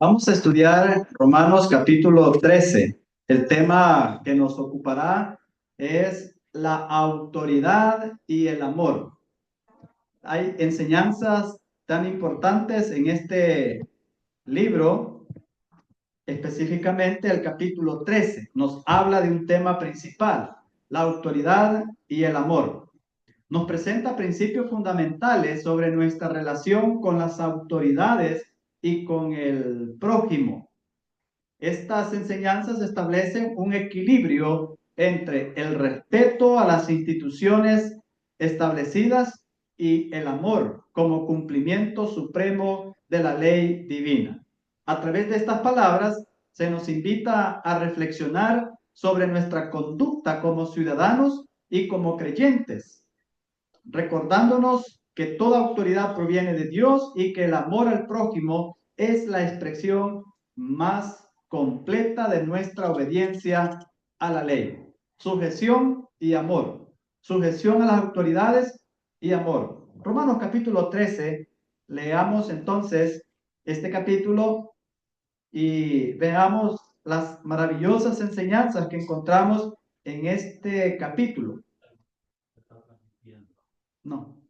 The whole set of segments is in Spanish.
Vamos a estudiar Romanos capítulo 13. El tema que nos ocupará es la autoridad y el amor. Hay enseñanzas tan importantes en este libro, específicamente el capítulo 13. Nos habla de un tema principal, la autoridad y el amor. Nos presenta principios fundamentales sobre nuestra relación con las autoridades y con el prójimo. Estas enseñanzas establecen un equilibrio entre el respeto a las instituciones establecidas y el amor como cumplimiento supremo de la ley divina. A través de estas palabras se nos invita a reflexionar sobre nuestra conducta como ciudadanos y como creyentes, recordándonos que toda autoridad proviene de Dios y que el amor al prójimo es la expresión más completa de nuestra obediencia a la ley. Sujeción y amor. Sujeción a las autoridades y amor. Romanos capítulo 13. Leamos entonces este capítulo y veamos las maravillosas enseñanzas que encontramos en este capítulo. No.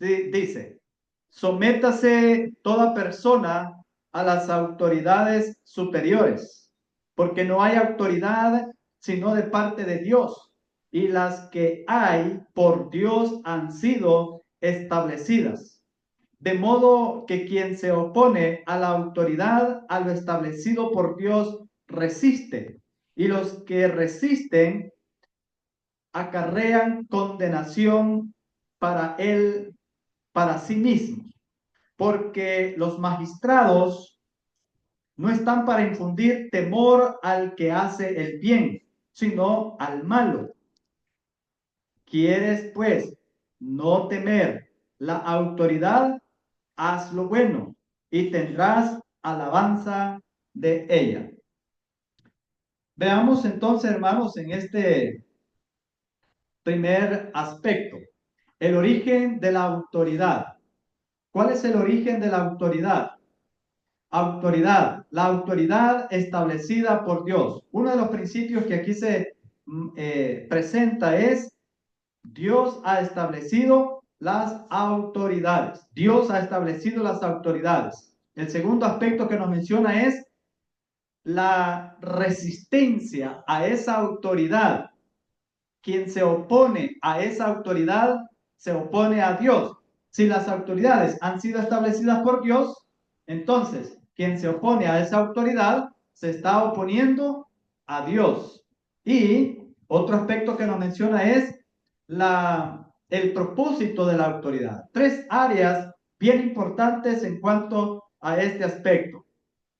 Sí, dice, sométase toda persona a las autoridades superiores, porque no hay autoridad sino de parte de Dios, y las que hay por Dios han sido establecidas. De modo que quien se opone a la autoridad, a lo establecido por Dios, resiste, y los que resisten acarrean condenación para él, para sí mismos, porque los magistrados no están para infundir temor al que hace el bien, sino al malo. ¿Quieres, pues, no temer la autoridad? Haz lo bueno y tendrás alabanza de ella. Veamos entonces, hermanos, en este primer aspecto, el origen de la autoridad. ¿Cuál es el origen de la autoridad? Autoridad, la autoridad establecida por Dios. Uno de los principios que aquí se presenta es: Dios ha establecido las autoridades. Dios ha establecido las autoridades. El segundo aspecto que nos menciona es la resistencia a esa autoridad. Quien se opone a esa autoridad se opone a Dios. Si las autoridades han sido establecidas por Dios, entonces quien se opone a esa autoridad se está oponiendo a Dios. Y otro aspecto que nos menciona es el propósito de la autoridad. Tres áreas bien importantes en cuanto a este aspecto.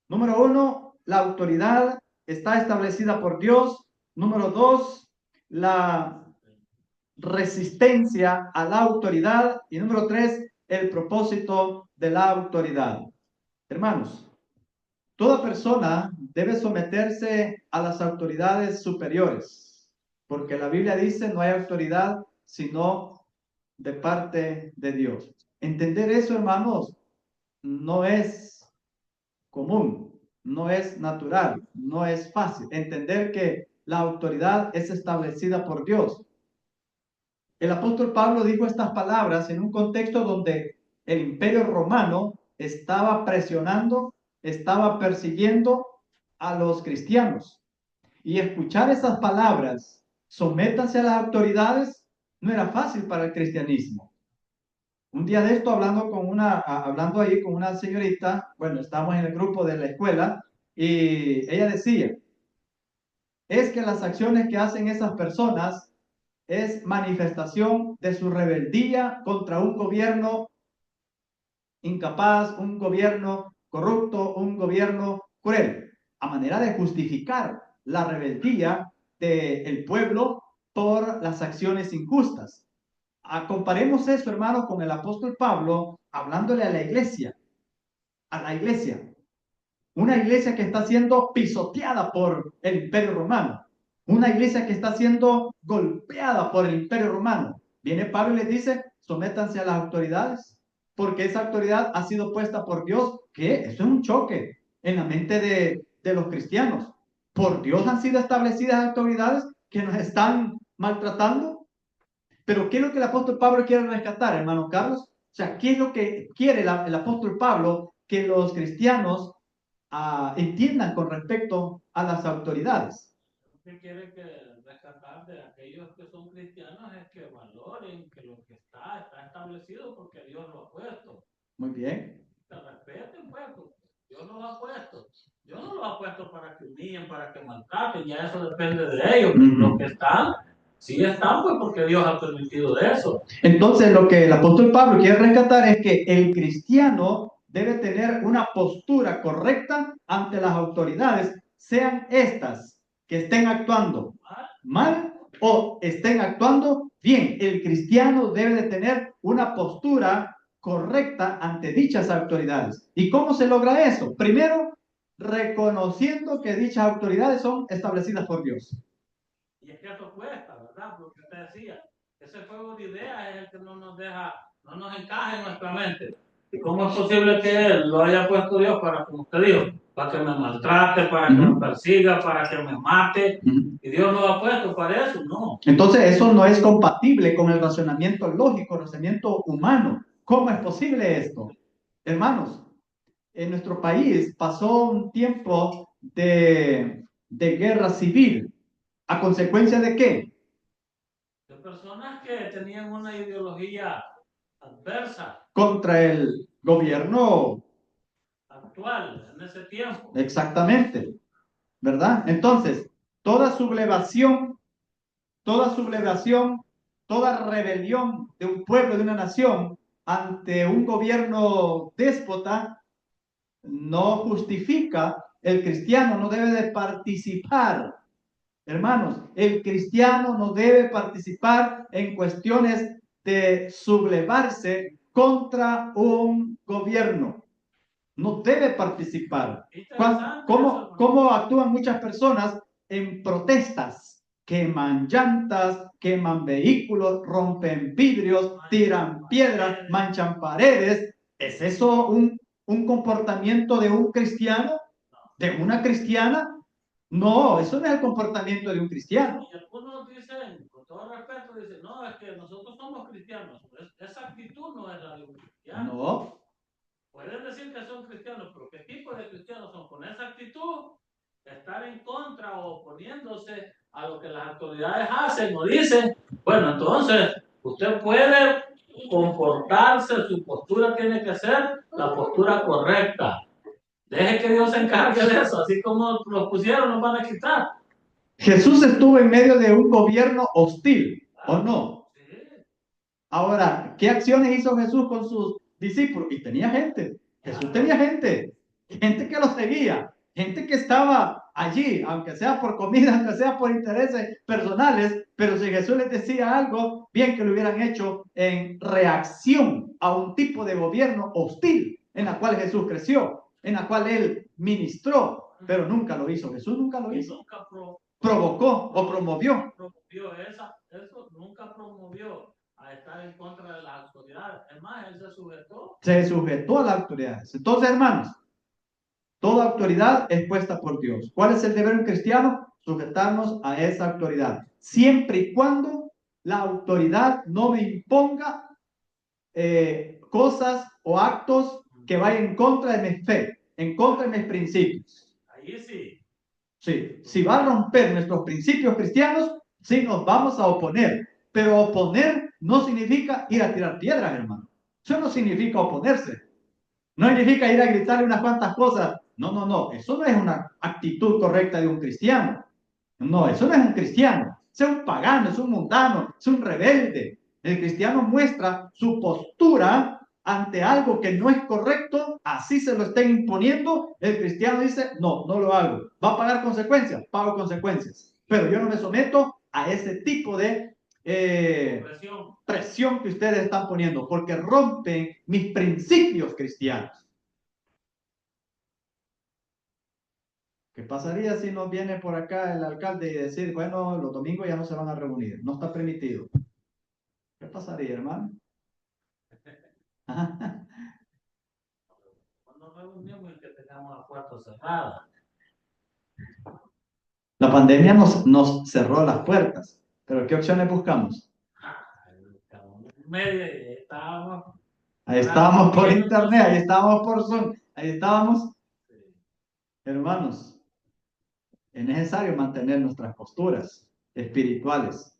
Número uno, la autoridad está establecida por Dios. Número dos, la resistencia a la autoridad. Y número tres, el propósito de la autoridad. Hermanos, toda persona debe someterse a las autoridades superiores, porque la Biblia dice no hay autoridad sino de parte de Dios. Entender eso, hermanos, no es común, no es natural, no es fácil. Entender que la autoridad es establecida por Dios. El apóstol Pablo dijo estas palabras en un contexto donde el imperio romano estaba presionando, estaba persiguiendo a los cristianos. Y escuchar esas palabras, sométase a las autoridades, no era fácil para el cristianismo. Un día de esto, hablando ahí con una señorita, bueno, estábamos en el grupo de la escuela, y ella decía, es que las acciones que hacen esas personas es manifestación de su rebeldía contra un gobierno incapaz, un gobierno corrupto, un gobierno cruel, a manera de justificar la rebeldía del pueblo por las acciones injustas. Comparemos eso, hermanos, con el apóstol Pablo hablándole a la iglesia, una iglesia que está siendo pisoteada por el imperio romano, una iglesia que está siendo golpeada por el Imperio Romano. Viene Pablo y les dice, sométanse a las autoridades, porque esa autoridad ha sido puesta por Dios. ¿Qué? Eso es un choque en la mente de los cristianos. Por Dios han sido establecidas autoridades que nos están maltratando. Pero ¿qué es lo que el apóstol Pablo quiere rescatar, hermano Carlos? O sea, ¿qué es lo que quiere el apóstol Pablo que los cristianos entiendan con respecto a las autoridades? Lo que quiere que rescatar de aquellos que son cristianos es que valoren que lo que está establecido porque Dios lo ha puesto. Muy bien. Que respeten, pues, Dios los ha puesto. Dios no los ha puesto para que humillen, para que maltraten, ya eso depende de ellos. Los que están, sí están, pues, porque Dios ha permitido eso. Entonces, lo que el apóstol Pablo quiere rescatar es que el cristiano debe tener una postura correcta ante las autoridades, sean estas que estén actuando mal o estén actuando bien. El cristiano debe de tener una postura correcta ante dichas autoridades. ¿Y cómo se logra eso? Primero, reconociendo que dichas autoridades son establecidas por Dios. Y es que eso cuesta, ¿verdad? Porque usted decía, ese juego de ideas es el que no nos deja, no nos encaja en nuestra mente. ¿Y cómo es posible que Él lo haya puesto Dios para, como usted dijo, para que me maltrate, para que me persiga, para que me mate? Y Dios lo ha puesto para eso, no. Entonces eso no es compatible con el razonamiento lógico, el razonamiento humano. ¿Cómo es posible esto? Hermanos, en nuestro país pasó un tiempo de guerra civil. ¿A consecuencia de qué? De personas que tenían una ideología adversa. Contra el gobierno actual, en ese tiempo. Exactamente, ¿verdad? Entonces, toda sublevación, toda rebelión de un pueblo, de una nación, ante un gobierno déspota, no justifica, el cristiano no debe de participar. Hermanos, el cristiano no debe participar en cuestiones de sublevarse contra un gobierno. No debe participar. ¿Cómo actúan muchas personas en protestas? Queman llantas, queman vehículos, rompen vidrios, tiran piedras, manchan paredes. ¿Es eso un comportamiento de un cristiano? ¿De una cristiana? No, eso no es el comportamiento de un cristiano. Y algunos dicen, con todo respeto, dicen, no, es que nosotros somos cristianos. Esa actitud no es la de un cristiano. No. Pueden decir que son cristianos, pero ¿qué tipo de cristianos son? Con esa actitud, estar en contra o oponiéndose a lo que las autoridades hacen o dicen. Bueno, entonces, usted puede comportarse, su postura tiene que ser la postura correcta. Deje que Dios se encargue de eso, así como los pusieron, nos van a quitar. Jesús estuvo en medio de un gobierno hostil, ¿o no? Sí. Ahora, ¿qué acciones hizo Jesús con sus discípulos? Y tenía gente. Jesús tenía gente que lo seguía, gente que estaba allí, aunque sea por comida, aunque sea por intereses personales, pero si Jesús les decía algo, bien que lo hubieran hecho en reacción a un tipo de gobierno hostil en la cual Jesús creció, en la cual él ministró, pero nunca lo hizo. Jesús nunca lo hizo. Nunca provocó o promovió. Eso nunca promovió a estar en contra de las autoridades. Es más, él se sujetó. Se sujetó a las autoridades. Entonces, hermanos, toda autoridad es puesta por Dios. ¿Cuál es el deber de un cristiano? Sujetarnos a esa autoridad. Siempre y cuando la autoridad no me imponga cosas o actos que vayan en contra de mi fe, en contra de mis principios. Ahí sí. Sí, si va a romper nuestros principios cristianos, sí nos vamos a oponer. Pero oponer no significa ir a tirar piedras, hermano. Eso no significa oponerse. No significa ir a gritarle unas cuantas cosas. No, no, no. Eso no es una actitud correcta de un cristiano. No, eso no es un cristiano. Es un pagano, es un mundano, es un rebelde. El cristiano muestra su postura ante algo que no es correcto, así se lo estén imponiendo. El cristiano dice, no, no lo hago. ¿Va a pagar consecuencias? Pago consecuencias. Pero yo no me someto a ese tipo de presión que ustedes están poniendo, porque rompen mis principios cristianos. ¿Qué pasaría si nos viene por acá el alcalde y decir, bueno, los domingos ya no se van a reunir, no está permitido? ¿Qué pasaría, hermano? Cuando reunimos y que tengamos la puerta cerrada. La pandemia nos cerró las puertas, pero ¿qué opciones buscamos? Medio y estábamos. Ahí estábamos por internet, ahí estábamos por Zoom, ahí estábamos. Sí. Hermanos, es necesario mantener nuestras posturas espirituales.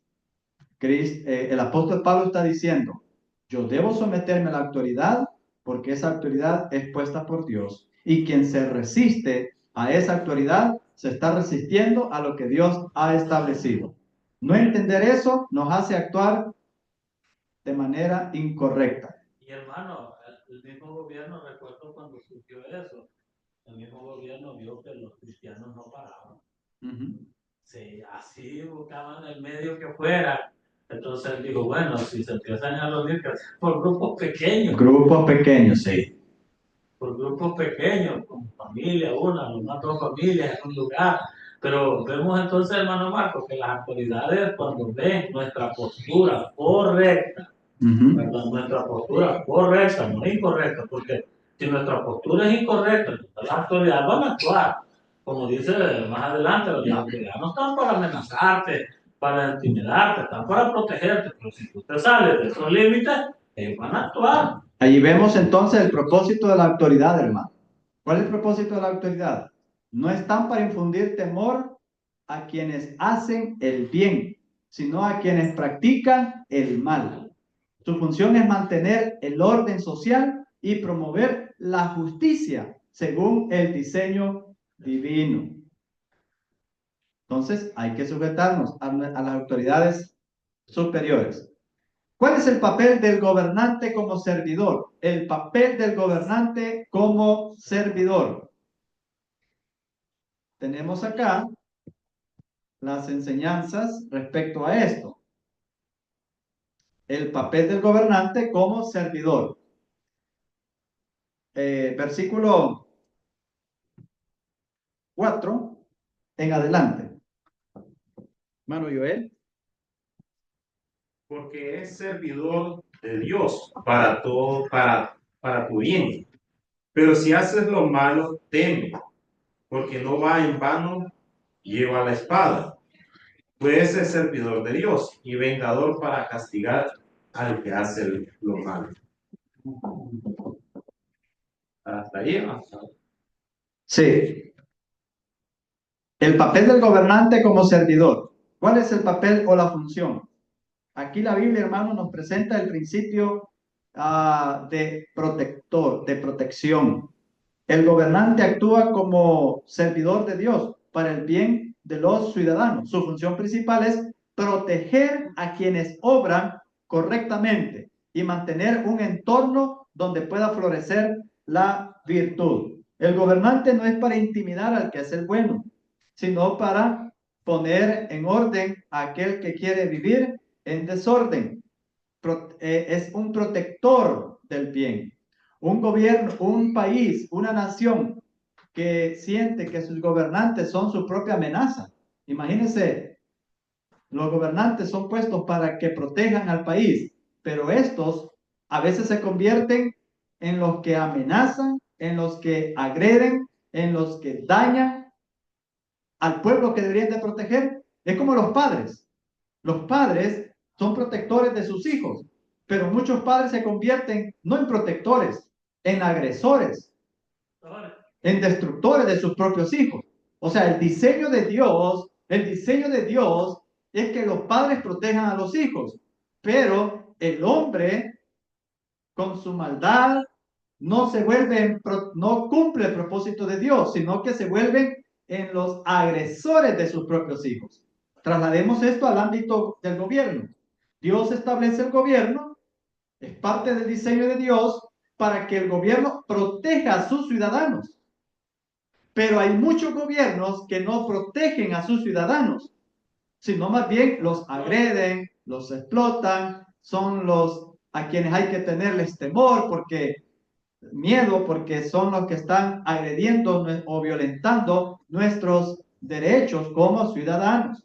El apóstol Pablo está diciendo, yo debo someterme a la autoridad porque esa autoridad es puesta por Dios. Y quien se resiste a esa autoridad se está resistiendo a lo que Dios ha establecido. No entender eso nos hace actuar de manera incorrecta. Y hermano, el mismo gobierno, recuerdo cuando surgió eso, el mismo gobierno vio que los cristianos no paraban. Sí, así buscaban el medio que fuera. Entonces él dijo, bueno, si se empiezan a reunir por grupos pequeños. Grupos pequeños, sí. Por grupos pequeños, con familia, una, nomás dos familias en un lugar. Pero vemos entonces, hermano Marco, que las autoridades cuando ven nuestra postura correcta, perdón, nuestra postura correcta, no incorrecta, porque si nuestra postura es incorrecta, las autoridades van a actuar. Como dice más adelante, las autoridades no están para amenazarte, para intimidarte, están para protegerte, pero si tú te sales de esos límites, ellos van a actuar. Allí vemos entonces el propósito de la autoridad, hermano. ¿Cuál es el propósito de la autoridad? No están para infundir temor a quienes hacen el bien, sino a quienes practican el mal. Su función es mantener el orden social y promover la justicia según el diseño divino. Entonces, hay que sujetarnos a las autoridades superiores. ¿Cuál es el papel del gobernante como servidor? El papel del gobernante como servidor. Tenemos acá las enseñanzas respecto a esto. El papel del gobernante como servidor. Versículo 4 en adelante. Hermano Joel. Porque es servidor de Dios para todo, para tu bien. Pero si haces lo malo, teme, porque no va en vano, lleva la espada, pues es servidor de Dios y vengador para castigar al que hace lo malo. Hasta ahí. Sí. El papel del gobernante como servidor. ¿Cuál es el papel o la función? Aquí la Biblia, hermano, nos presenta el principio de protector, de protección. El gobernante actúa como servidor de Dios para el bien de los ciudadanos. Su función principal es proteger a quienes obran correctamente y mantener un entorno donde pueda florecer la virtud. El gobernante no es para intimidar al que hace el bueno, sino para poner en orden a aquel que quiere vivir en desorden. Es un protector del bien. Un gobierno, un país, una nación que siente que sus gobernantes son su propia amenaza. Imagínense, los gobernantes son puestos para que protejan al país, pero estos a veces se convierten en los que amenazan, en los que agreden, en los que dañan al pueblo que deberían de proteger. Es como los padres. Los padres son protectores de sus hijos, pero muchos padres se convierten no en protectores, en agresores, en destructores de sus propios hijos. O sea, el diseño de Dios es que los padres protejan a los hijos, pero el hombre con su maldad no se vuelve, no cumple el propósito de Dios, sino que se vuelven en los agresores de sus propios hijos. Traslademos esto al ámbito del gobierno. Dios establece el gobierno, es parte del diseño de Dios para que el gobierno proteja a sus ciudadanos. Pero hay muchos gobiernos que no protegen a sus ciudadanos, sino más bien los agreden, los explotan, son los a quienes hay que tenerles temor porque miedo porque son los que están agrediendo o violentando nuestros derechos como ciudadanos.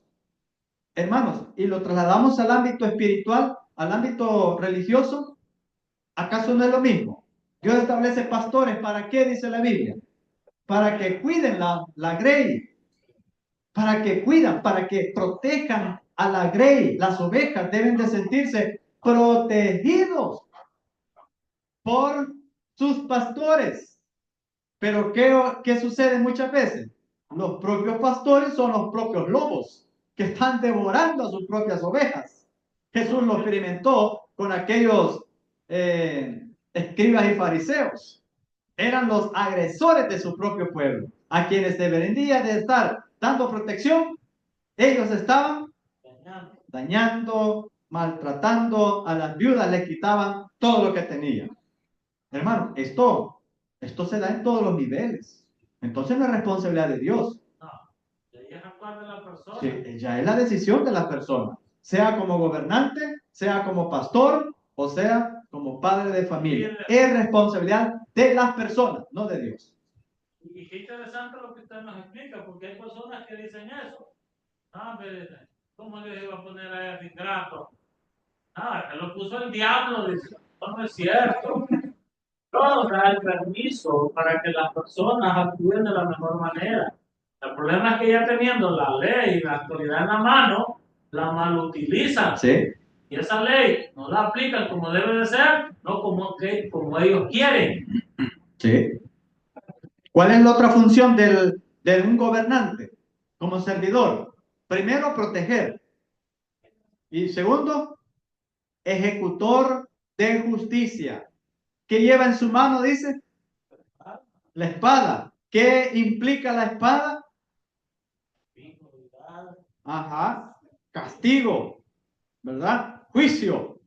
Hermanos, y lo trasladamos al ámbito espiritual, al ámbito religioso, ¿acaso no es lo mismo? Dios establece pastores, ¿para qué dice la Biblia? Para que cuiden la grey, para que cuidan, para que protejan a la grey. Las ovejas deben de sentirse protegidos por sus pastores. Pero ¿qué sucede muchas veces? Los propios pastores son los propios lobos que están devorando a sus propias ovejas. Jesús lo experimentó con aquellos escribas y fariseos. Eran los agresores de su propio pueblo, a quienes deberían de estar dando protección. Ellos estaban dañando, maltratando a las viudas, les quitaban todo lo que tenían. Hermano, esto se da en todos los niveles. Entonces no es responsabilidad de Dios. No, ya es actuar de la persona. Sí, ya es la decisión de la persona, sea como gobernante, sea como pastor o sea como padre de familia. Es responsabilidad de las personas, no de Dios. Y qué interesante lo que usted nos explica, porque hay personas que dicen eso. Ah, pero ¿cómo Dios iba a poner a ese ingrato? Ah, que lo puso el diablo, dice. No, no es cierto. Todo da el permiso para que las personas actúen de la mejor manera. El problema es que ya teniendo la ley y la autoridad en la mano, la malutilizan. Sí. Y esa ley no la aplican como debe de ser, no como ellos quieren. Sí. ¿Cuál es la otra función de un gobernante como servidor? Primero, proteger. Y segundo, ejecutor de justicia. ¿Qué lleva en su mano? Dice la espada. ¿Qué implica la espada? Ajá, castigo, ¿verdad? Juicio,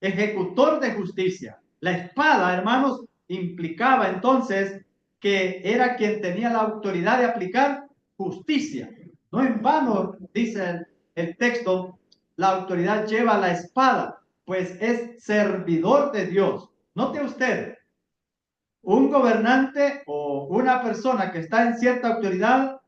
ejecutor de justicia. La espada, hermanos, implicaba entonces que era quien tenía la autoridad de aplicar justicia. No en vano, dice el texto, la autoridad lleva la espada, pues es servidor de Dios. Note usted, un gobernante o una persona que está en cierta autoridad,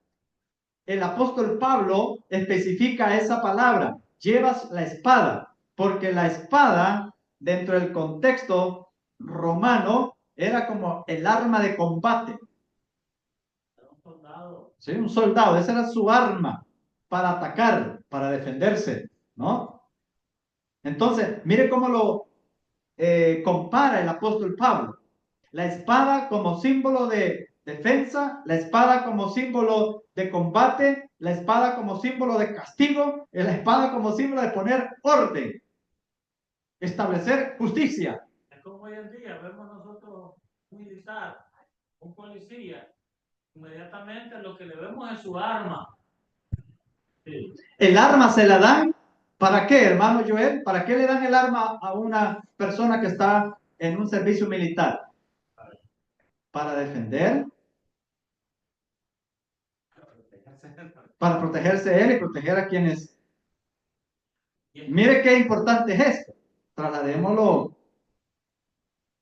el apóstol Pablo especifica esa palabra, llevas la espada, porque la espada, dentro del contexto romano, era como el arma de combate. Sí, un soldado, esa era su arma para atacar, para defenderse, ¿no? Entonces, mire cómo lo compara el apóstol Pablo. La espada como símbolo de defensa, la espada como símbolo de combate, la espada como símbolo de castigo, y la espada como símbolo de poner orden, establecer justicia. Es como hoy en día vemos nosotros un militar, un policía, inmediatamente lo que le vemos es su arma. Sí. El arma se la dan, ¿para qué, hermano Joel? ¿Para qué le dan el arma a una persona que está en un servicio militar? Para defender, para protegerse él y proteger a quienes. Mire qué importante es esto. Trasladémoslo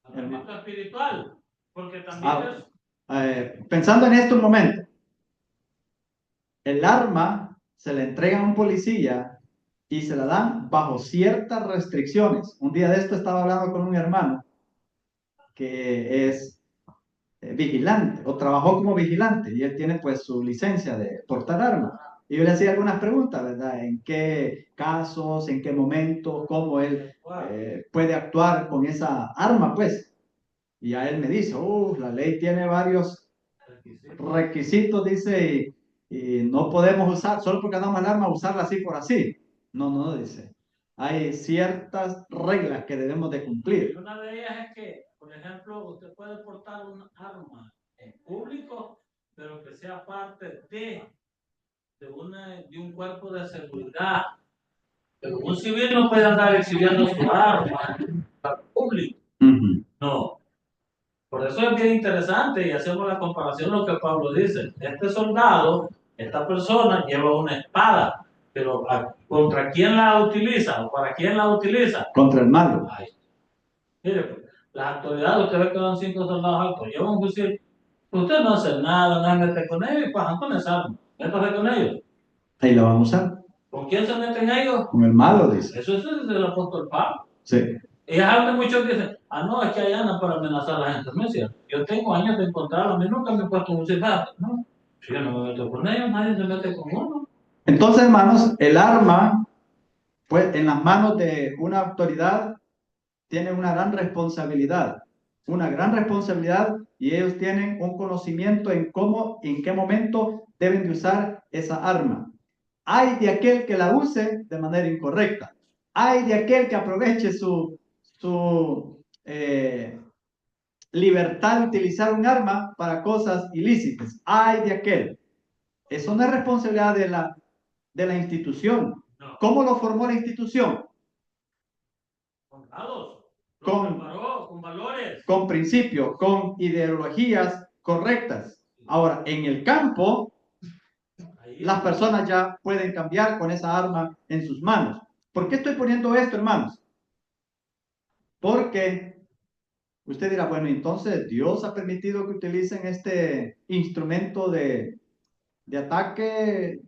al ámbito espiritual, porque también pensando en esto un momento. El arma se le entrega a un policía y se la dan bajo ciertas restricciones. Un día de esto estaba hablando con un hermano que es vigilante o trabajó como vigilante y él tiene pues su licencia de portar armas. Y yo le hacía algunas preguntas, ¿verdad? ¿En qué casos, en qué momentos, cómo él puede actuar con esa arma, pues? Y a él me dice, la ley tiene varios requisitos, dice, y no podemos usar, solo porque damos el arma, usarla así por así. No, no, dice. Hay ciertas reglas que debemos de cumplir. Una de ellas es que, por ejemplo, usted puede portar un arma en público, pero que sea parte de un cuerpo de seguridad. Pero un civil no puede andar exhibiendo su arma en público. No. Por eso es bien interesante y hacemos la comparación con lo que Pablo dice. Este soldado, esta persona lleva una espada, pero ¿contra quién la utiliza o para quién la utiliza? Contra el malo. Ay. Mire, Las autoridades, usted ve que van 5 soldados altos, llevan un fusil. Usted no hace nada, no se mete con ellos y pasan con esa arma. Métase con ellos. Ahí la van a usar. ¿Con quién se meten ellos? Con el malo, dice. Eso es el apóstol Pablo. Sí. Y es algo que muchos dicen, no, es que hay andan para amenazar a la gente. No es cierto. Yo tengo años de encontrarlo, a mí nunca me he puesto un fusil. No, si yo no me meto con ellos, nadie se mete con uno. Entonces, hermanos, el arma, pues, en las manos de una autoridad, tiene una gran responsabilidad. Una gran responsabilidad, y ellos tienen un conocimiento en cómo, en qué momento deben de usar esa arma. Hay de aquel que la use de manera incorrecta. Hay de aquel que aproveche su libertad de utilizar un arma para cosas ilícitas. Hay de aquel. Eso no es responsabilidad de la institución. No. ¿Cómo lo formó la institución? Con dados. Con- Preparó, con valores. Con principios, con ideologías correctas. Ahora, en el campo, Ahí. las personas ya pueden cambiar con esa arma en sus manos. ¿Por qué estoy poniendo esto, hermanos? Porque usted dirá, bueno, entonces Dios ha permitido que utilicen este instrumento de ataque.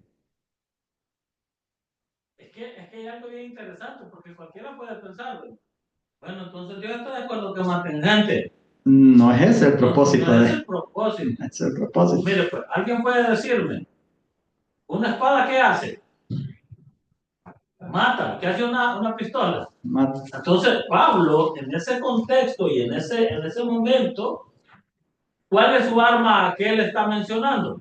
Es que hay algo bien interesante, porque cualquiera puede pensarlo. Bueno, entonces yo estoy de acuerdo que maten gente. No es ese el propósito. No es el propósito. Es el propósito. Mire, pues, alguien puede decirme, ¿una espada qué hace? Mata. ¿Qué hace una pistola? Mata. Entonces, Pablo, en ese contexto y en ese momento, ¿cuál es su arma que él está mencionando?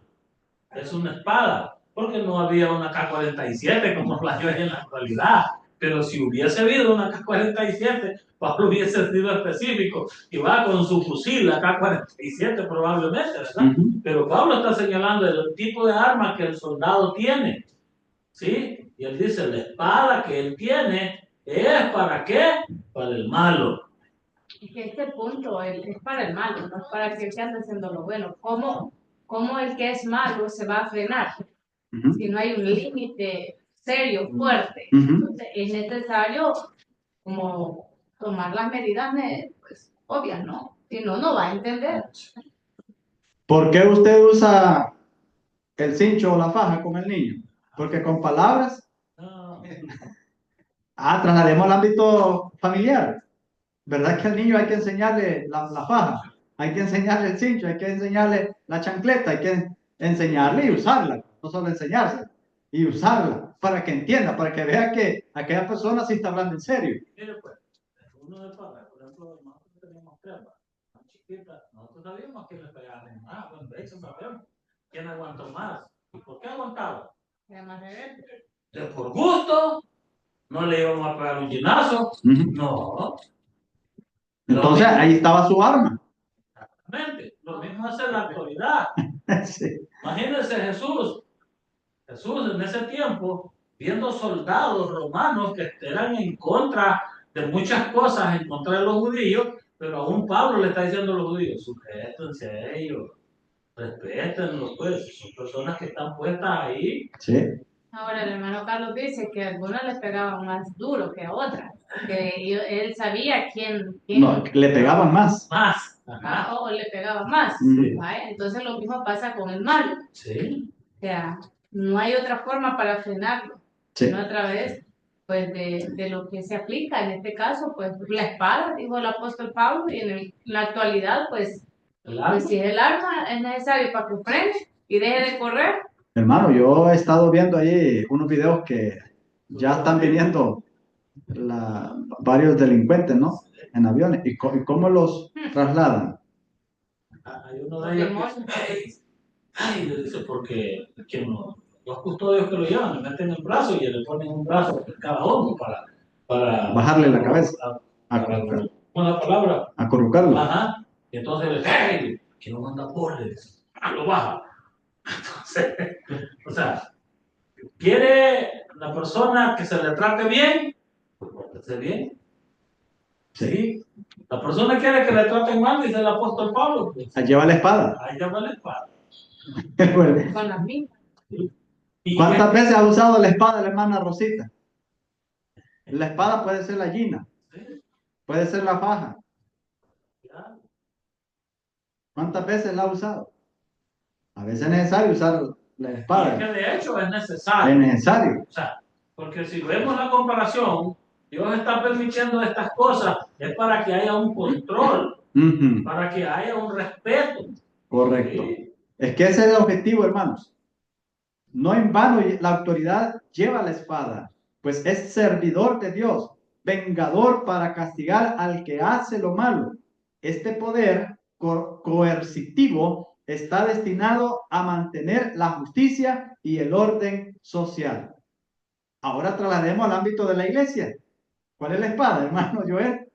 Es una espada, porque no había una K-47 como la hay en la actualidad. Pero si hubiese habido una K-47, Pablo hubiese sido específico y va con su fusil, la K-47 probablemente, ¿verdad? Pero Pablo está señalando el tipo de arma que el soldado tiene, ¿sí? Y él dice, la espada que él tiene es ¿para qué? Para el malo. Es que este punto es para el malo, no es para que se ande haciendo lo bueno. ¿Cómo el que es malo se va a frenar? Si no hay un límite serio, fuerte. Entonces es necesario como tomar las medidas pues, obvias, ¿no? Si no, no va a entender. ¿Por qué usted usa el cincho o la faja con el niño? Porque con palabras. Traslademos al ámbito familiar. ¿Verdad que al niño hay que enseñarle la faja? Hay que enseñarle el cincho, hay que enseñarle la chancleta, hay que enseñarle y usarla, no solo enseñársela, y usarla para que entienda, para que vea que aquella persona sí está hablando en serio. Mire pues, uno de padres, por ejemplo, nosotros teníamos crepas, más chiquitas, nosotros sabíamos que le pegaban más, bueno, de hecho sabemos quién aguantó más. ¿Por qué aguantaba? Por gusto, no le íbamos a pegar un chinazo, no. Entonces ahí estaba su arma. Exactamente, lo mismo hace la autoridad. Sí. Imagínense Jesús en ese tiempo, viendo soldados romanos que eran en contra de muchas cosas, en contra de los judíos, pero aún Pablo le está diciendo a los judíos, sujétense a ellos, respétenlos, pues, son personas que están puestas ahí. Sí. Ahora el hermano Carlos dice que a algunos les pegaban más duro que a otras, que él sabía quién no, le pegaban más. O le pegaban más. ¿Vale? Entonces lo mismo pasa con el malo. Sí. O sea, no hay otra forma para frenarlo, sino a través pues, de lo que se aplica. En este caso, pues la espada, dijo el apóstol Pablo, y en la actualidad, pues si el arma es necesario para que frene y deje de correr. Hermano, yo he estado viendo ahí unos videos que ya están viniendo varios delincuentes, ¿no? En aviones. ¿Y cómo los trasladan? Hay uno de ellos que le dice, porque los custodios que lo llevan le meten el brazo y le ponen un brazo en cada hombro para bajarle la cabeza. Con la palabra. Acurrucarlo. Ajá. Y entonces le dice, que no manda por, le dice, lo baja. Entonces, o sea, ¿quiere la persona que se le trate bien? Pues trátese bien. Sí. La persona quiere que le traten mal, dice el apóstol Pablo. Pues, ahí lleva la espada. Ahí lleva la espada. Con las mismas. ¿Cuántas veces ha usado la espada la hermana Rosita? La espada puede ser la gina, puede ser la faja, ¿Cuántas veces la ha usado? A veces es necesario usar la Y es espada. que de hecho es Es necesario. necesario. O sea, porque si vemos la comparación, Dios está permitiendo estas cosas, es para que haya un control, Ujú, para que haya un respeto. correcto. ¿Sí? Es que ese es el objetivo, hermanos. No en vano la autoridad lleva la espada, pues es servidor de Dios, vengador para castigar al que hace lo malo. Este poder coercitivo está destinado a mantener la justicia y el orden social. Ahora traslademos al ámbito de la iglesia. ¿Cuál es la espada, hermano Joel?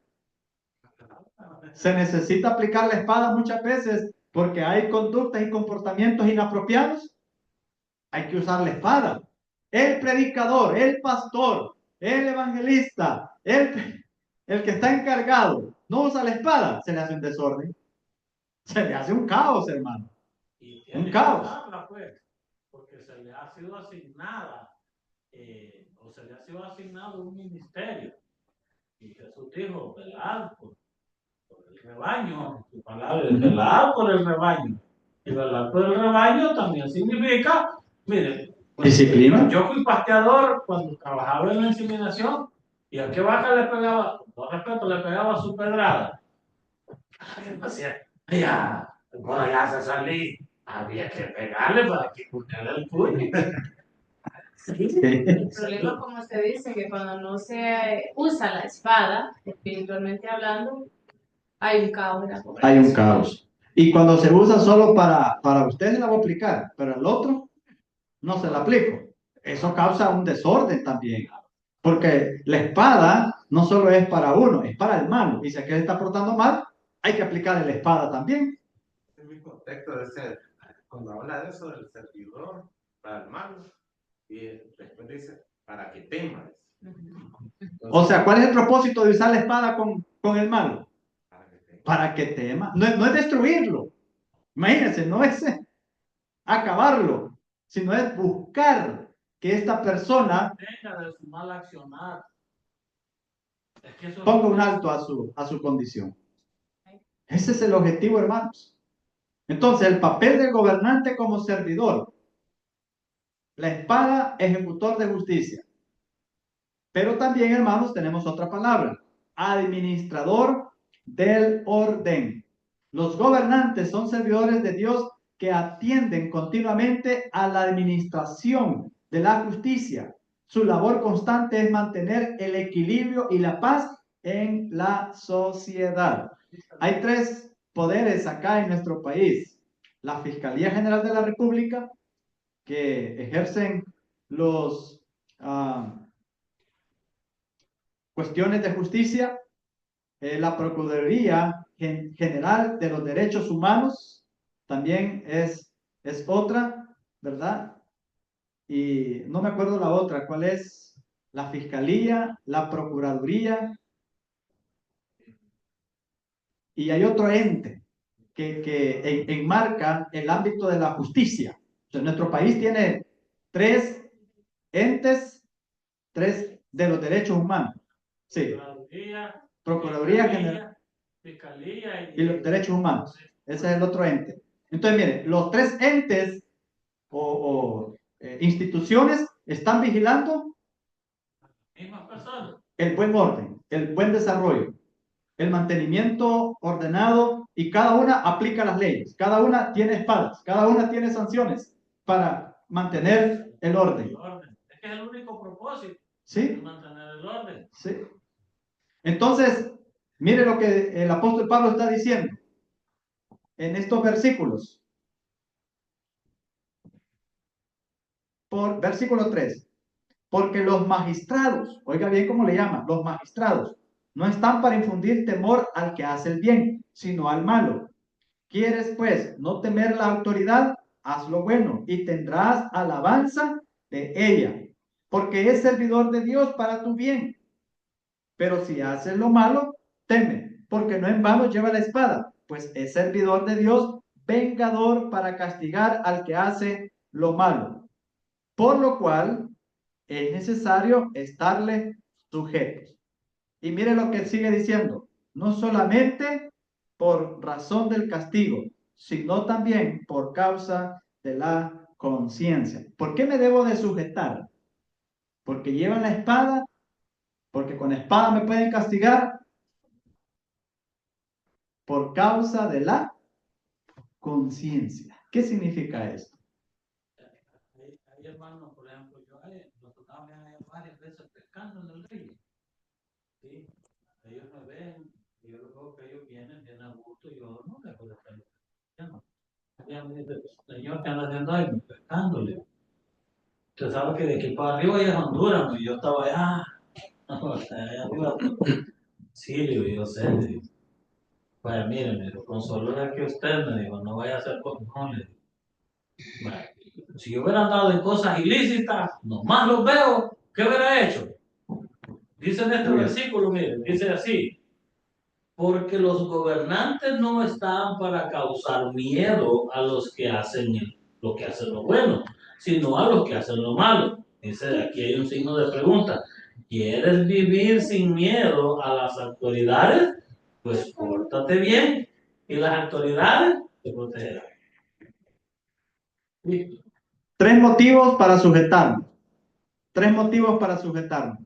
Se necesita aplicar la espada muchas veces porque hay conductas y comportamientos inapropiados. Hay que usar la espada. El predicador, el pastor, el evangelista, el que está encargado, no usa la espada, se le hace un desorden. Se le hace un caos, hermano. Y Un tiene que caos. usarla, pues, porque se le ha sido asignada, o se le ha sido asignado un ministerio. Y Jesús dijo, velad por el rebaño. Su palabra es velad por el rebaño. Y velar por el rebaño también significa, mire, pues, Disciplina. yo fui pasteador cuando trabajaba en la inseminación y a qué vaca le pegaba, con todo respeto, le pegaba su pedrada. Ay, no sé, ya, por allá se salí, había que pegarle para que escuchara el puño. El problema, como se dice, que cuando no se usa la espada, espiritualmente hablando, hay un caos en la Hay congregación. un caos. Y cuando se usa solo para usted se la va a aplicar, pero al otro no se la aplico. Eso causa un desorden también. Porque la espada no solo es para uno, es para el malo. Y si aquel está portando mal, hay que aplicarle la espada también. En mi contexto de ser, cuando habla de eso del servidor para el malo, y después dice, para que temas. O sea, ¿cuál es el propósito de usar la espada con el malo? Para que tema. No, no es destruirlo. Imagínense, no es acabarlo, sino es buscar que esta persona Venga de su mal accionar. Es que eso ponga un alto a su condición. Ese es el objetivo, hermanos. Entonces, el papel del gobernante como servidor, la espada, ejecutor de justicia. Pero también, hermanos, tenemos otra palabra, administrador del orden. Los gobernantes son servidores de Dios que atienden continuamente a la administración de la justicia. Su labor constante es mantener el equilibrio y la paz en la sociedad. Hay tres poderes acá en nuestro país. La Fiscalía General de la República, que ejercen los cuestiones de justicia, la Procuraduría General de los Derechos Humanos también es otra, ¿verdad? Y no me acuerdo la otra, ¿cuál es? La Fiscalía, la Procuraduría, y hay otro ente que enmarca el ámbito de la justicia. O sea, nuestro país tiene tres entes, tres de los derechos humanos. Sí. Procuraduría General Fiscalía y los derechos humanos. Ese es el otro ente. Entonces, miren, los tres entes o instituciones están vigilando mismas personas. el buen orden, el buen desarrollo, el mantenimiento ordenado, y cada una aplica las leyes, cada una tiene espadas, cada una tiene sanciones para mantener el orden. Es que es el único propósito. ¿Sí? Mantener el orden. Sí. Entonces, mire lo que el apóstol Pablo está diciendo en estos versículos. Por versículo 3. Porque los magistrados, oiga bien cómo le llaman, los magistrados, no están para infundir temor al que hace el bien, sino al malo. ¿Quieres, pues, no temer la autoridad? Haz lo bueno y tendrás alabanza de ella, porque es servidor de Dios para tu bien. Pero si haces lo malo, teme, porque no en vano lleva la espada, pues es servidor de Dios, vengador para castigar al que hace lo malo. Por lo cual es necesario estarle sujetos. Y mire lo que sigue diciendo, no solamente por razón del castigo, sino también por causa de la conciencia. ¿Por qué me debo de sujetar? ¿Porque llevan la espada? ¿Porque con espada me pueden castigar? Por causa de la conciencia. ¿Qué significa esto? Hay hermanos, por ejemplo, nos tocaba varias veces pescando en el río. ¿Sí? Ellos me ven, y yo veo que ellos vienen bien a gusto, y yo no me puedo estar pescando. Ella me dice, señor, ¿qué anda haciendo ahí? Pescándole. Usted sabe que de aquí para arriba ya es Honduras, y yo estaba allá, allá arriba. Sí, le digo, yo sé, le digo. Vaya, mire, me dijo, con solo es que usted me dijo, no vaya a hacer cosas, no, le digo. Vaya, si yo hubiera andado en cosas ilícitas, nomás los veo, ¿qué hubiera hecho? Dice en este versículo, mire, dice así, porque los gobernantes no están para causar miedo a los que hacen lo que hacen lo bueno, sino a los que hacen lo malo. Dice, aquí hay un signo de pregunta. ¿Quieres vivir sin miedo a las autoridades? Pues pórtate bien y las autoridades te protegerán. ¿Sí? Tres motivos para sujetarnos. Tres motivos para sujetarnos.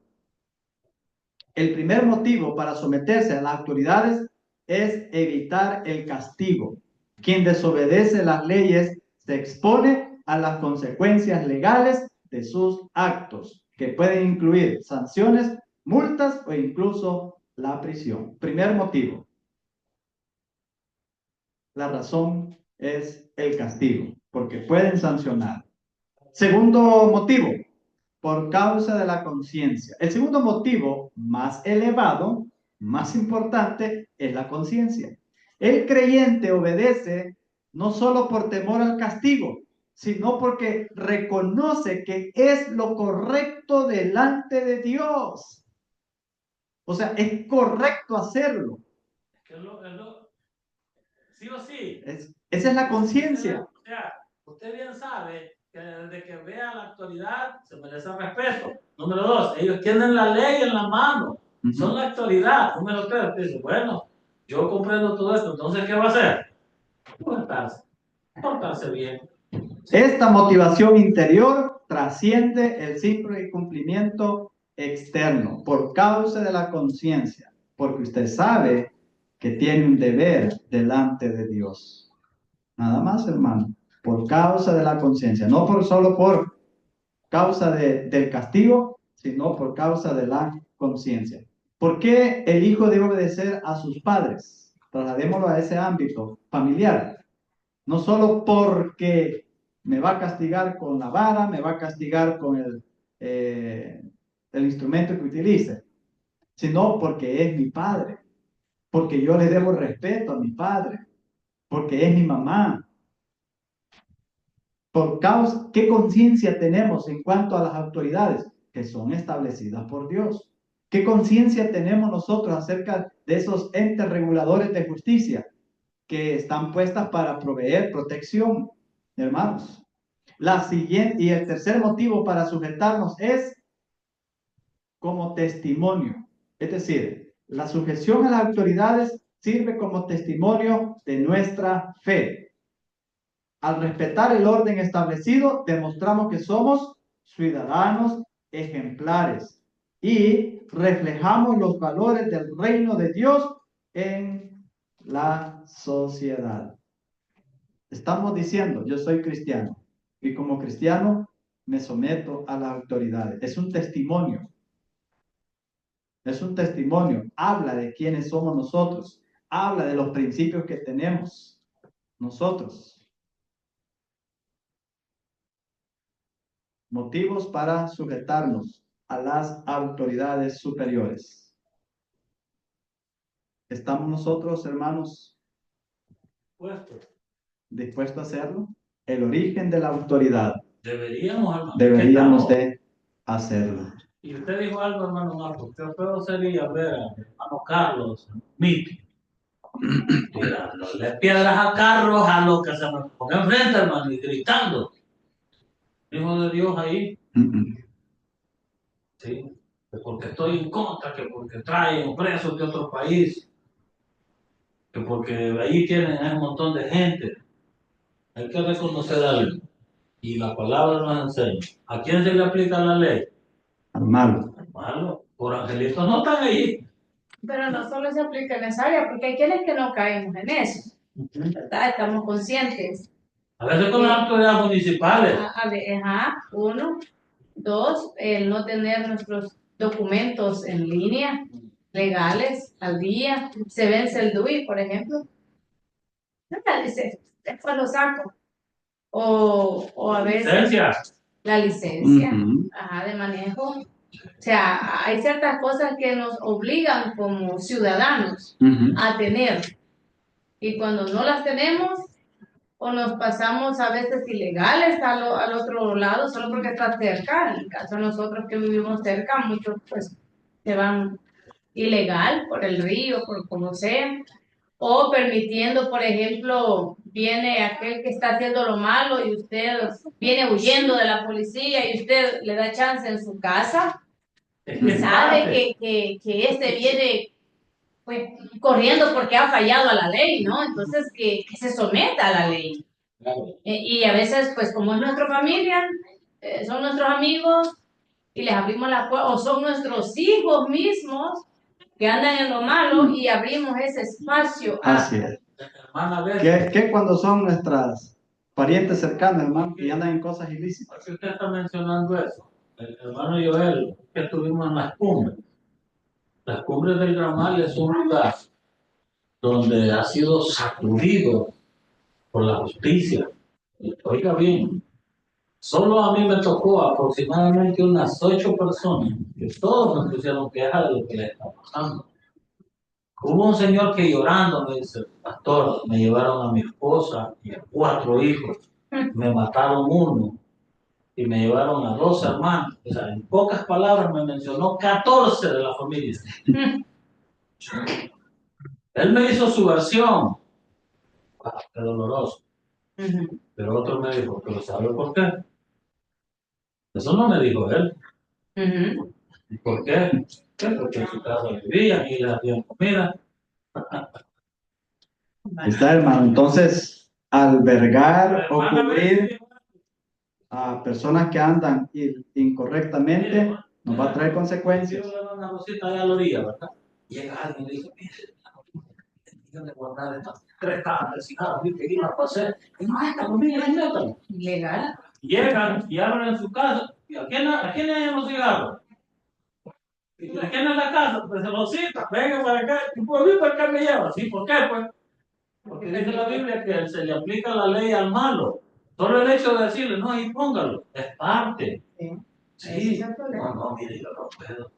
El primer motivo para someterse a las autoridades es evitar el castigo. Quien desobedece las leyes se expone a las consecuencias legales de sus actos, que pueden incluir sanciones, multas o incluso la prisión. Primer motivo. La razón es el castigo, porque pueden sancionar. Segundo motivo, por causa de la conciencia. El segundo motivo, más elevado, más importante, es la conciencia. El creyente obedece no solo por temor al castigo, sino porque reconoce que es lo correcto delante de Dios. O sea, es correcto hacerlo. Sí o sí. Esa es la conciencia. O sea, usted bien sabe que desde que vea la autoridad se merece respeto. Número dos, ellos tienen la ley en la mano. Son la autoridad. Número tres, dice, bueno, yo comprendo todo esto, entonces, ¿qué va a hacer? Portarse bien. Esta motivación interior trasciende el simple cumplimiento externo por causa de la conciencia, porque usted sabe que tiene un deber delante de Dios. Nada más, hermano, por causa de la conciencia, no solo por causa del castigo, sino por causa de la conciencia. ¿Por qué el hijo debe obedecer a sus padres? Trasladémoslo a ese ámbito familiar. No solo porque me va a castigar con la vara, me va a castigar con el instrumento que utilice, sino porque es mi padre, porque yo le debo respeto a mi padre, porque es mi mamá. Por causa, ¿qué conciencia tenemos en cuanto a las autoridades que son establecidas por Dios? ¿Qué conciencia tenemos nosotros acerca de esos entes reguladores de justicia que están puestas para proveer protección, hermanos? La siguiente y el tercer motivo para sujetarnos es como testimonio. Es decir, la sujeción a las autoridades sirve como testimonio de nuestra fe. Al respetar el orden establecido, demostramos que somos ciudadanos ejemplares y reflejamos los valores del reino de Dios en la sociedad. Estamos diciendo, yo soy cristiano y como cristiano me someto a las autoridades. Es un testimonio. Es un testimonio. Habla de quiénes somos nosotros. Habla de los principios que tenemos nosotros. Motivos para sujetarnos a las autoridades superiores. ¿Estamos nosotros, hermanos, dispuestos a hacerlo? El origen de la autoridad. Deberíamos, hermano. Deberíamos de hacerlo. Y usted dijo algo, hermano Marco, que feo sería ver a hermano Carlos en un meeting, tirándole piedras a carros a los que se me ponen enfrente, hermano, y gritando. Hijo de Dios ahí. Sí, que porque estoy en contra, que porque traen presos de otro país. que porque ahí tienen un montón de gente. Hay que reconocer algo. Y la palabra nos enseña. ¿A quién se le aplica la ley? Al malo. Al malo. Por angelitos no están ahí. Pero no solo se aplica en esa área, porque hay quienes que no caemos en eso, ¿verdad? Estamos conscientes. A veces con las autoridades municipales. A ver, ajá, uno. Dos, el no tener nuestros documentos en línea, legales, al día. Se vence el DUI, por ejemplo. Dice, después lo saco. O a veces Licencia. la licencia, Ujú. ajá, de manejo. O sea, hay ciertas cosas que nos obligan como ciudadanos Ujú. a tener. Y cuando no las tenemos, o nos pasamos a veces ilegales al otro lado, solo porque está cerca. En el caso de nosotros que vivimos cerca, muchos pues se van ilegal por el río, por como sea. O permitiendo, por ejemplo, viene aquel que está haciendo lo malo y usted viene huyendo de la policía y usted le da chance en su casa. Sabe que este viene pues corriendo porque ha fallado a la ley, ¿no? Entonces que se someta a la ley. Claro. Y a veces, pues como es nuestra familia, son nuestros amigos y les abrimos la puerta, o son nuestros hijos mismos que andan en lo malo y abrimos ese espacio. Así es. Hermana, a ver. ¿Qué cuando son nuestras parientes cercanas, hermano, y andan en cosas ilícitas? ¿Por qué usted está mencionando eso? El hermano Joel, que estuvimos en las cumbres. Las cumbres del Gramal es un lugar donde ha sido sacudido por la justicia. Oiga bien, solo a mí me tocó aproximadamente unas 8 personas que todos me pusieron queja de lo que le está pasando. Hubo un señor que llorando me dice, pastor, me llevaron a mi esposa y a 4 hijos, me mataron uno y me llevaron a 2 hermanos. O sea, en pocas palabras me mencionó 14 de la familia. Él me hizo su versión. Qué doloroso. Pero otro me dijo, ¿pero sabe por qué? Eso no me dijo él. ¿Y por qué? Porque en su casa vivían y les hacían comida. Ahí está, hermano. Entonces, albergar o cubrir a personas que andan incorrectamente nos va a traer consecuencias. Una rosita allá a la orilla, ¿verdad? Llega alguien y dice, mire, de guardar estas 3 cajas de cigarros, que iba a pasar. Y no, esta comida es neta. Legal. Llegan y abren en su casa. ¿Y a quién le llevan los cigarros? ¿Y a quién en la casa? Pues se los cita, venga para acá. ¿Y por mí por qué me lleva? ¿Sí? ¿Por qué? Pues porque dice la Biblia que se le aplica la ley al malo. Solo el hecho de decirle, no, ahí póngalo, es parte. Sí. No, mire, yo no puedo.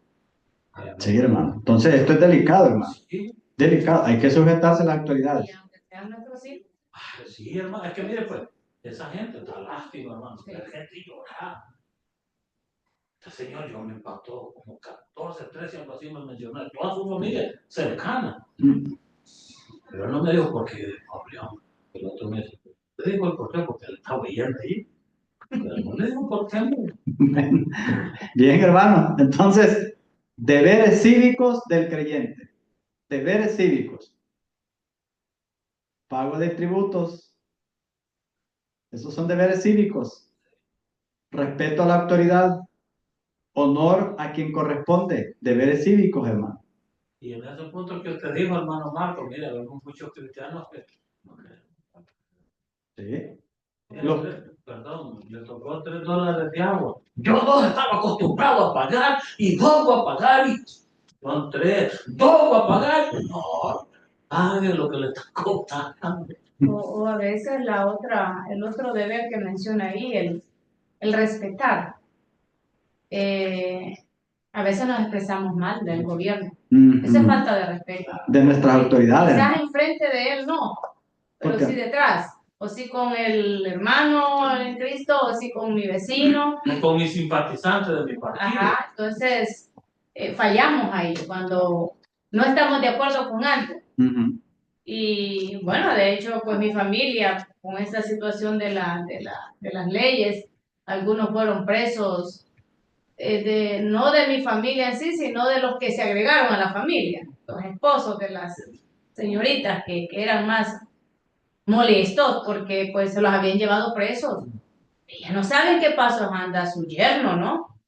Sí, hermano. Entonces, esto es delicado, hermano. Sí. Delicado. Hay que sujetarse a las actualidades. Y aunque sean nuestros hijos. Sí, hermano, es que mire, pues, esa gente está lástima, hermano. La gente llora. Este señor yo me impactó como 14, 13, algo así me mencionó. Toda su familia cercana. Pero él no me dijo por qué, León. El otro me dijo, ¿te dijo el por qué? Porque él estaba oyendo ahí. Pero no le digo por qué. Bien, hermano. Entonces, deberes cívicos del creyente. Deberes cívicos. Pago de tributos. Esos son deberes cívicos. Respeto a la autoridad. Honor a quien corresponde. Deberes cívicos, hermano. Y en ese punto que usted dijo, hermano Marco, mira, vemos muchos cristianos que... Sí. Perdón, le tocó $3 de agua. Yo 2 estaba acostumbrado a pagar y 2 voy a pagar y son 3. 2 voy a pagar. No, pague lo que le está costando. O a veces el otro deber que menciona ahí, el respetar. A veces nos expresamos mal del gobierno. Esa es falta de respeto. De nuestras autoridades. Quizás enfrente de él no, pero sí detrás. O sí con el hermano en Cristo, o sí con mi vecino. O con mis simpatizantes de mi partido. Ajá, entonces fallamos ahí cuando no estamos de acuerdo con algo. Y bueno, de hecho, pues mi familia, con esta situación de las leyes, algunos fueron presos, no de mi familia en sí, sino de los que se agregaron a la familia, los esposos de las señoritas que eran más molestos porque pues se los habían llevado presos. Ellas no saben qué pasos anda su yerno, ¿no?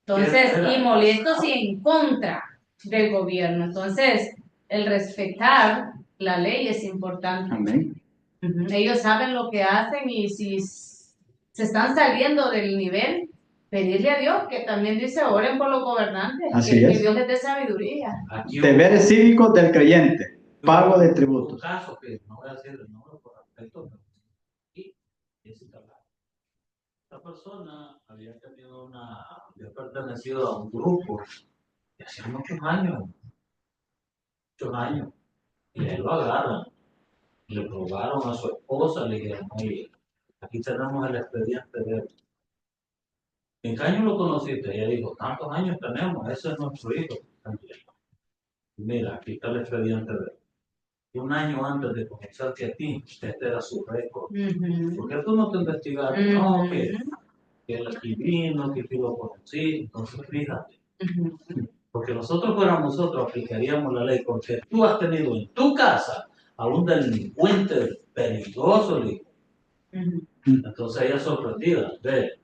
Entonces, y molestos y en contra del gobierno. Entonces, el respetar la ley es importante. Amén. Ellos saben lo que hacen y si se están saliendo del nivel, pedirle a Dios, que también dice, oren por los gobernantes, Así que es. Dios les dé sabiduría. Deberes cívicos del creyente. Pago de tributos. Un caso que no voy a decir el nombre por respeto, pero sí, es italiano. Esta persona había pertenecido a un grupo de hacía muchos años, y él lo agarran, le probaron a su esposa, le dijeron, oye, aquí tenemos el expediente de él. ¿En qué año lo conociste? Ella dijo, tantos años tenemos, ese es nuestro hijo. Mira, aquí está el expediente de él. Un año antes de conocerte a ti, este era su récord. ¿Por qué tú no te investigaste? No, que él aquí vino, que tú lo conocí. Entonces, fíjate. Porque nosotros aplicaríamos la ley, porque tú has tenido en tu casa a un delincuente peligroso, le dijo. Entonces ella sorprendida, ve,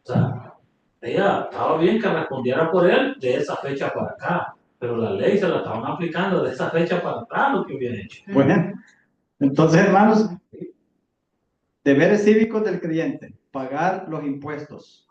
o sea, ella estaba bien que respondiera por él de esa fecha para acá, pero la ley se la estaban aplicando de esa fecha para atrás lo que hubiera hecho. Bueno, entonces, hermanos, deberes cívicos del creyente. Pagar los impuestos.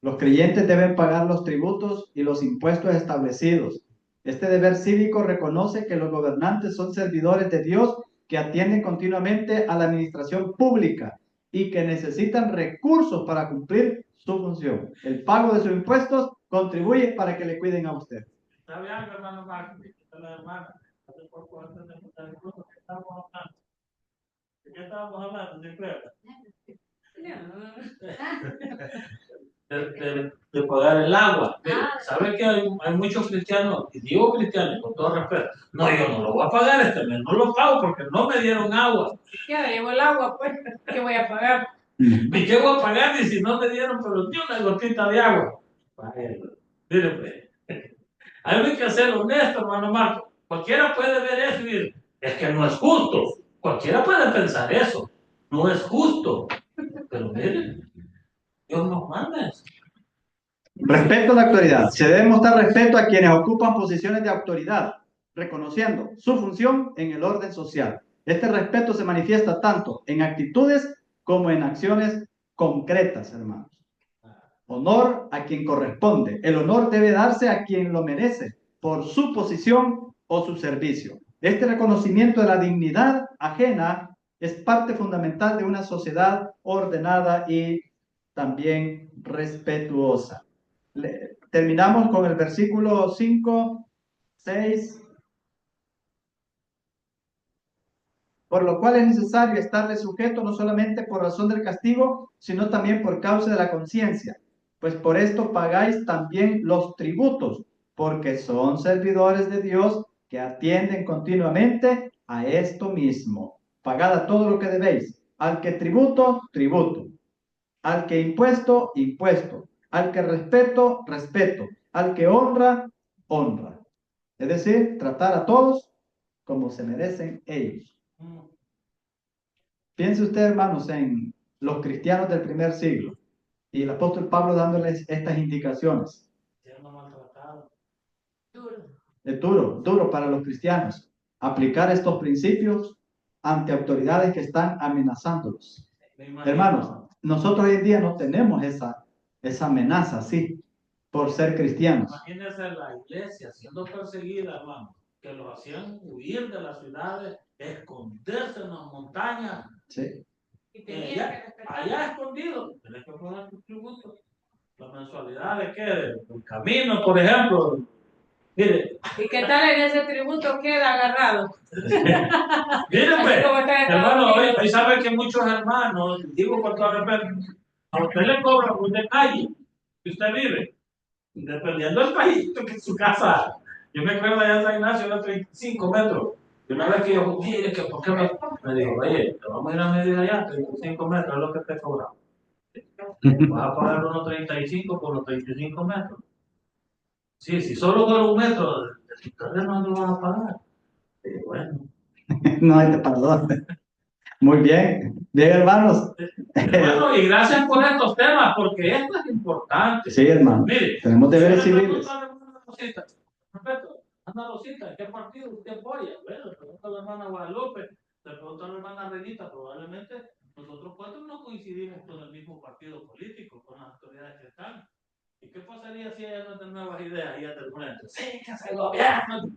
Los creyentes deben pagar los tributos y los impuestos establecidos. Este deber cívico reconoce que los gobernantes son servidores de Dios que atienden continuamente a la administración pública y que necesitan recursos para cumplir su función. El pago de sus impuestos contribuye para que le cuiden a usted. Está bien, hermano Marcos, está la hermana. Hace poco antes de empezar el curso, ¿qué estábamos hablando? ¿De qué estábamos hablando? ¿Se acuerda? De pagar el agua. ¿Sabe que hay muchos cristianos, y digo cristianos con todo respeto? No, yo no lo voy a pagar este mes, no lo pago porque no me dieron agua. Ya llevo el agua, pues, ¿qué voy a pagar? ¿Y qué voy a pagar ni si no me dieron pero ni una gotita de agua? Mire, pues, hay que ser honesto, hermano Marco. Cualquiera puede ver eso y decir, es que no es justo. Cualquiera puede pensar eso. No es justo. Pero miren, Dios nos manda eso. Respeto a la autoridad. Se debe mostrar respeto a quienes ocupan posiciones de autoridad, reconociendo su función en el orden social. Este respeto se manifiesta tanto en actitudes como en acciones concretas, hermanos. Honor a quien corresponde. El honor debe darse a quien lo merece por su posición o su servicio. Este reconocimiento de la dignidad ajena es parte fundamental de una sociedad ordenada y también respetuosa. Terminamos con el versículo 5, 6. Por lo cual es necesario estarle sujeto no solamente por razón del castigo, sino también por causa de la conciencia. Pues por esto pagáis también los tributos, porque son servidores de Dios que atienden continuamente a esto mismo. Pagad a todo lo que debéis. Al que tributo, tributo. Al que impuesto, impuesto. Al que respeto, respeto. Al que honra, honra. Es decir, tratar a todos como se merecen ellos. Piense usted, hermanos, en los cristianos del primer siglo y el apóstol Pablo dándoles estas indicaciones. Es duro para los cristianos aplicar estos principios ante autoridades que están amenazándolos. Hermanos, nosotros hoy en día no tenemos esa amenaza así por ser cristianos. Imagínense la iglesia siendo perseguida, hermano, que los hacían huir de las ciudades, esconderse en las montañas. Sí. Allá escondido, tenés que pagar tu tributo. La mensualidad de qué, del camino, por ejemplo. Mire. ¿Y qué tal en ese tributo queda agarrado? Mire, pues, hermano, hoy sabe que muchos hermanos, digo con todo respeto, a usted le cobran un detalle que usted vive, dependiendo del país, que es su casa. Yo me acuerdo allá en San Ignacio, era 35 metros. Y una vez que yo, mire, que ¿por qué me dijo, oye, te vamos a ir a medir allá, 35 metros, es lo que te cobramos. Vas a pagar unos 35 por los 35 metros. Sí, si solo por un metro, de tu terreno no lo vas a pagar. Y bueno, No hay para dónde. Muy bien. Bien, hermanos. Hermano, y gracias por estos temas, porque esto es importante. Sí, hermano. Mire, Tenemos deberes yo le civiles. pregunto a la hermana Rosita, respeto, Ana Rosita, ¿qué partido usted apoya? Bueno, le pregunto a la hermana Guadalupe, le pregunto a la hermana Renita, probablemente nosotros cuatro no coincidimos con el mismo partido político, con las autoridades que están. ¿Y qué pasaría si ella no tiene nuevas ideas? Ella te pone, sí, que se gobierno.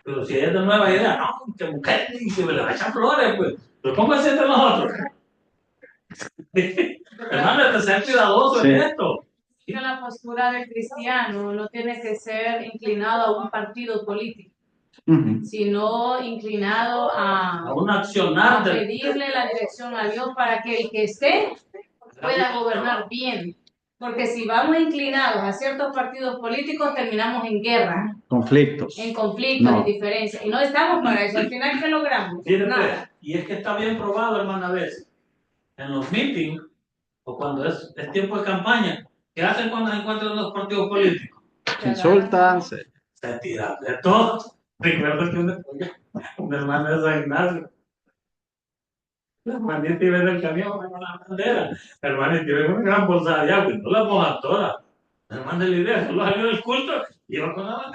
Pero si ella tiene nuevas ideas, no, que mujer, que me le va a echar flores, pues. Pero pónganse entre nosotros. Hermano, que ser cuidadoso en esto. Que la postura del cristiano no tiene que ser inclinado a un partido político, sino inclinado A un accionar a pedirle la dirección a Dios para que el que esté pueda gobernar bien. Porque si vamos inclinados a ciertos partidos políticos, terminamos en guerra, Conflictos. en conflictos, en diferencias. Y no estamos para eso. Al final, ¿qué logramos? Nada. Y es que está bien probado, hermana, a veces. En los meetings, o cuando es tiempo de campaña, ¿qué hacen cuando se encuentran los partidos políticos? Se insultan, se tiran de todo. Recuerdo que una hermana de San Ignacio, la hermanita iba en el camión con la bandera. La hermanita iba con una gran bolsa de agua, y no la pongan toda. La hermana de la idea, solo salió del culto, iba con la bandera.